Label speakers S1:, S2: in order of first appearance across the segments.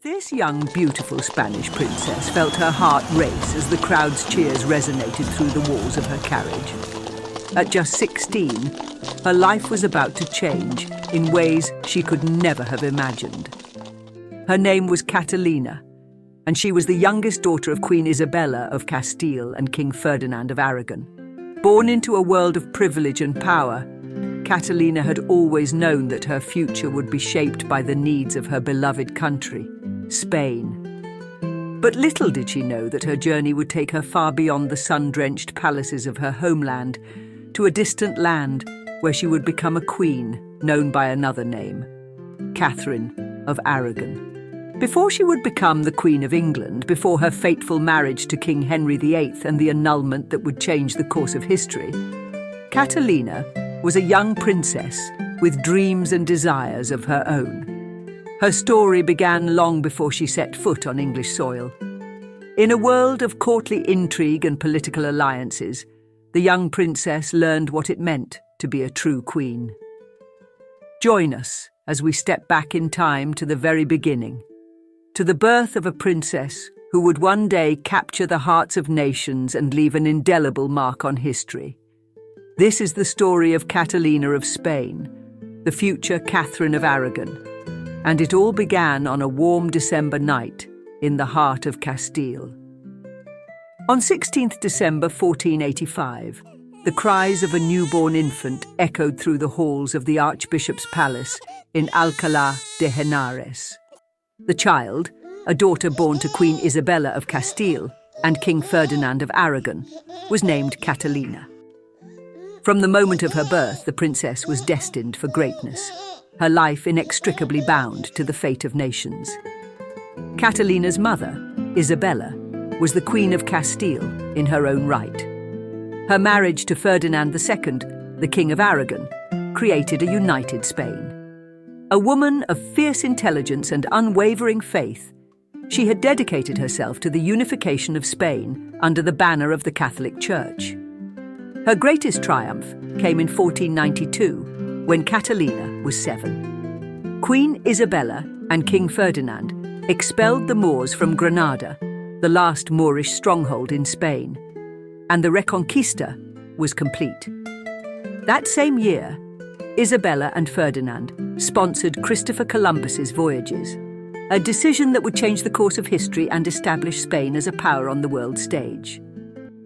S1: This young, beautiful Spanish princess felt her heart race as the crowd's cheers resonated through the walls of her carriage. At just 16, her life was about to change in ways she could never have imagined. Her name was Catalina, and she was the youngest daughter of Queen Isabella of Castile and King Ferdinand of Aragon. Born into a world of privilege and power, Catalina had always known that her future would be shaped by the needs of her beloved country, Spain. But little did she know that her journey would take her far beyond the sun-drenched palaces of her homeland to a distant land where she would become a queen known by another name, Katherine of Aragon. Before she would become the Queen of England, before her fateful marriage to King Henry VIII and the annulment that would change the course of history, Catalina was a young princess with dreams and desires of her own. Her story began long before she set foot on English soil. In a world of courtly intrigue and political alliances, the young princess learned what it meant to be a true queen. Join us as we step back in time to the very beginning, to the birth of a princess who would one day capture the hearts of nations and leave an indelible mark on history. This is the story of Catalina of Spain, the future Catherine of Aragon, and it all began on a warm December night in the heart of Castile. On 16th December 1485, the cries of a newborn infant echoed through the halls of the Archbishop's palace in Alcalá de Henares. The child, a daughter born to Queen Isabella of Castile and King Ferdinand of Aragon, was named Catalina. From the moment of her birth, the princess was destined for greatness, her life inextricably bound to the fate of nations. Catalina's mother, Isabella, was the Queen of Castile in her own right. Her marriage to Ferdinand II, the King of Aragon, created a united Spain. A woman of fierce intelligence and unwavering faith, she had dedicated herself to the unification of Spain under the banner of the Catholic Church. Her greatest triumph came in 1492, when Catalina was 7. Queen Isabella and King Ferdinand expelled the Moors from Granada, the last Moorish stronghold in Spain, and the Reconquista was complete. That same year, Isabella and Ferdinand sponsored Christopher Columbus's voyages, a decision that would change the course of history and establish Spain as a power on the world stage.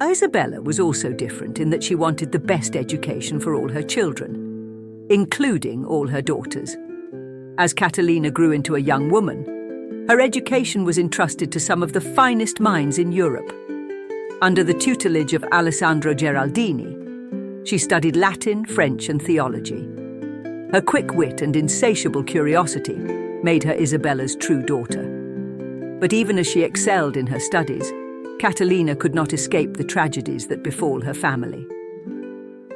S1: Isabella was also different in that she wanted the best education for all her children, including all her daughters. As Catalina grew into a young woman, her education was entrusted to some of the finest minds in Europe. Under the tutelage of Alessandro Geraldini, she studied Latin, French, and theology. Her quick wit and insatiable curiosity made her Isabella's true daughter. But even as she excelled in her studies, Catalina could not escape the tragedies that befall her family.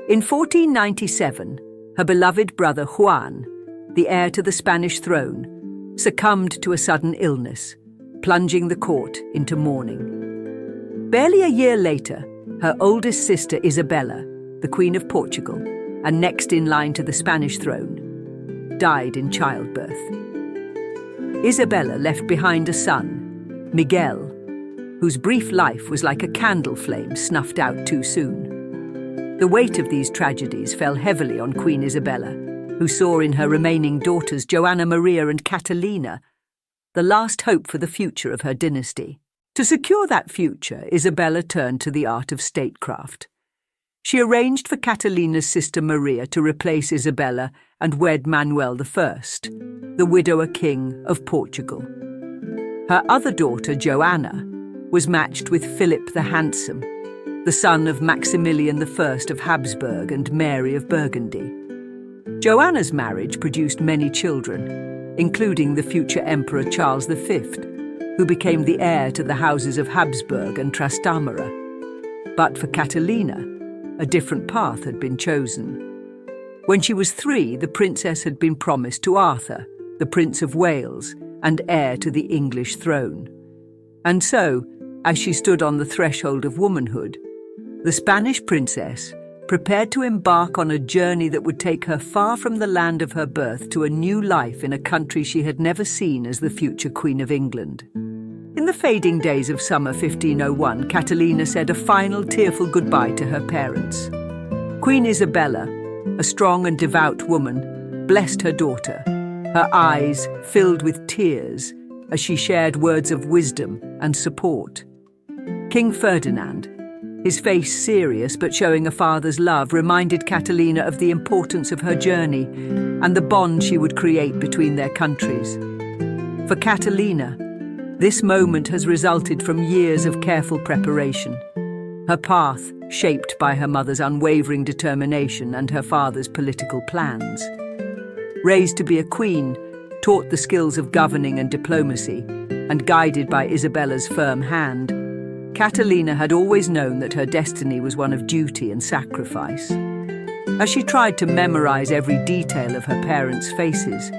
S1: In 1497, her beloved brother Juan, the heir to the Spanish throne, succumbed to a sudden illness, plunging the court into mourning. Barely a year later, her oldest sister Isabella, the Queen of Portugal, and next in line to the Spanish throne, died in childbirth. Isabella left behind a son, Miguel, whose brief life was like a candle flame snuffed out too soon. The weight of these tragedies fell heavily on Queen Isabella, who saw in her remaining daughters Joanna Maria and Catalina the last hope for the future of her dynasty. To secure that future, Isabella turned to the art of statecraft. She arranged for Catalina's sister Maria to replace Isabella and wed Manuel I, the widower king of Portugal. Her other daughter, Joanna, was matched with Philip the Handsome, the son of Maximilian I of Habsburg and Mary of Burgundy. Joanna's marriage produced many children, including the future Emperor Charles V, who became the heir to the houses of Habsburg and Trastamara. But for Catalina, a different path had been chosen. When she was 3, the princess had been promised to Arthur, the Prince of Wales and heir to the English throne. And so, as she stood on the threshold of womanhood, the Spanish princess prepared to embark on a journey that would take her far from the land of her birth to a new life in a country she had never seen as the future Queen of England. In the fading days of summer 1501, Catalina said a final tearful goodbye to her parents. Queen Isabella, a strong and devout woman, blessed her daughter, her eyes filled with tears as she shared words of wisdom and support. King Ferdinand, his face serious but showing a father's love, reminded Catalina of the importance of her journey and the bond she would create between their countries. For Catalina, this moment has resulted from years of careful preparation, her path shaped by her mother's unwavering determination and her father's political plans. Raised to be a queen, taught the skills of governing and diplomacy, and guided by Isabella's firm hand, Catalina had always known that her destiny was one of duty and sacrifice. As she tried to memorize every detail of her parents' faces,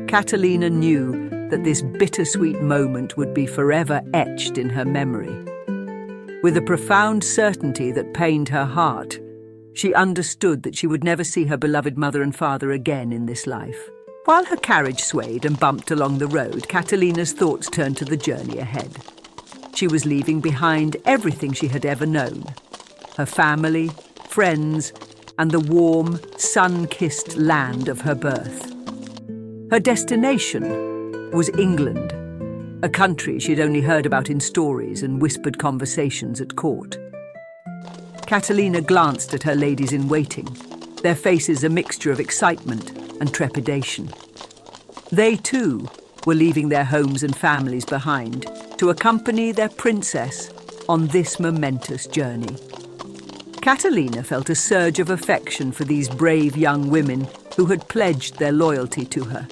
S1: Catalina knew that this bittersweet moment would be forever etched in her memory. With a profound certainty that pained her heart, she understood that she would never see her beloved mother and father again in this life. While her carriage swayed and bumped along the road, Catalina's thoughts turned to the journey ahead. She was leaving behind everything she had ever known: her family, friends, and the warm, sun-kissed land of her birth. Her destination was England, a country she'd only heard about in stories and whispered conversations at court. Catalina glanced at her ladies-in-waiting, their faces a mixture of excitement and trepidation. They, too, were leaving their homes and families behind to accompany their princess on this momentous journey. Catalina felt a surge of affection for these brave young women who had pledged their loyalty to her.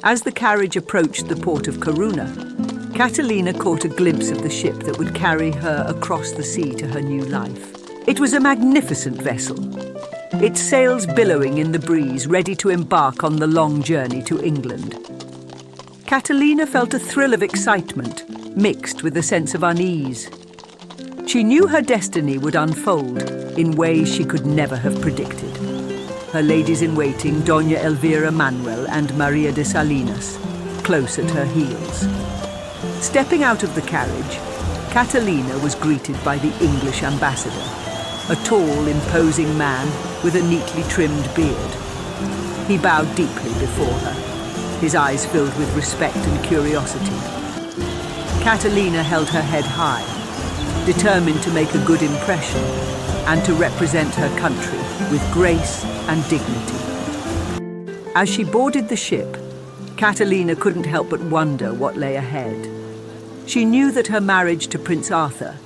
S1: As the carriage approached the port of Corunna, Catalina caught a glimpse of the ship that would carry her across the sea to her new life. It was a magnificent vessel, its sails billowing in the breeze, ready to embark on the long journey to England. Catalina felt a thrill of excitement, mixed with a sense of unease. She knew her destiny would unfold in ways she could never have predicted. Her ladies-in-waiting, Doña Elvira Manuel and Maria de Salinas, close at her heels. Stepping out of the carriage, Catalina was greeted by the English ambassador, a tall, imposing man with a neatly trimmed beard. He bowed deeply before her, his eyes filled with respect and curiosity. Catalina held her head high, determined to make a good impression and to represent her country with grace and dignity. As she boarded the ship, Catalina couldn't help but wonder what lay ahead. She knew that her marriage to Prince Arthur,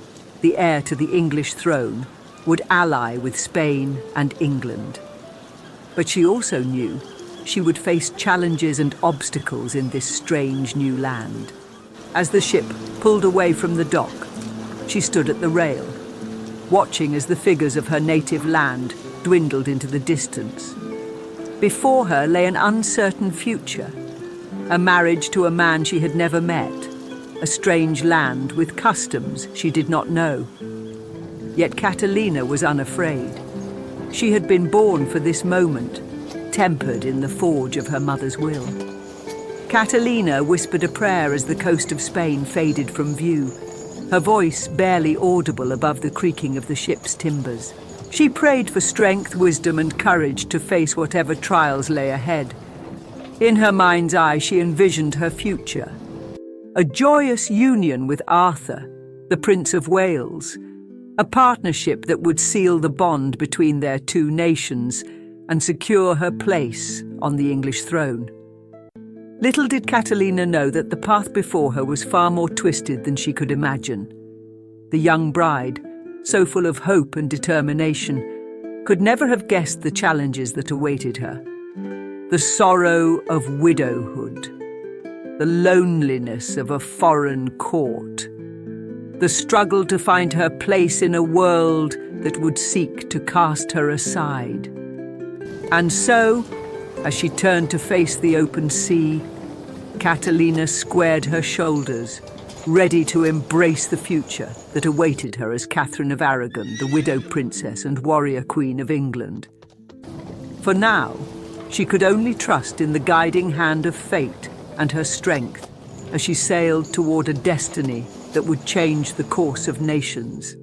S1: the heir to the English throne, would ally with Spain and England. But she also knew she would face challenges and obstacles in this strange new land. As the ship pulled away from the dock, she stood at the rail, watching as the figures of her native land dwindled into the distance. Before her lay an uncertain future, a marriage to a man she had never met, a strange land with customs she did not know. Yet Catalina was unafraid. She had been born for this moment, tempered in the forge of her mother's will. Catalina whispered a prayer as the coast of Spain faded from view, her voice barely audible above the creaking of the ship's timbers. She prayed for strength, wisdom, and courage to face whatever trials lay ahead. In her mind's eye, she envisioned her future: a joyous union with Arthur, the Prince of Wales, a partnership that would seal the bond between their two nations and secure her place on the English throne. Little did Catalina know that the path before her was far more twisted than she could imagine. The young bride, so full of hope and determination, could never have guessed the challenges that awaited her. The sorrow of widowhood, the loneliness of a foreign court, the struggle to find her place in a world that would seek to cast her aside. And so, as she turned to face the open sea, Catalina squared her shoulders, ready to embrace the future that awaited her as Katherine of Aragon, the widow princess and warrior queen of England. For now, she could only trust in the guiding hand of fate and her strength as she sailed toward a destiny that would change the course of nations.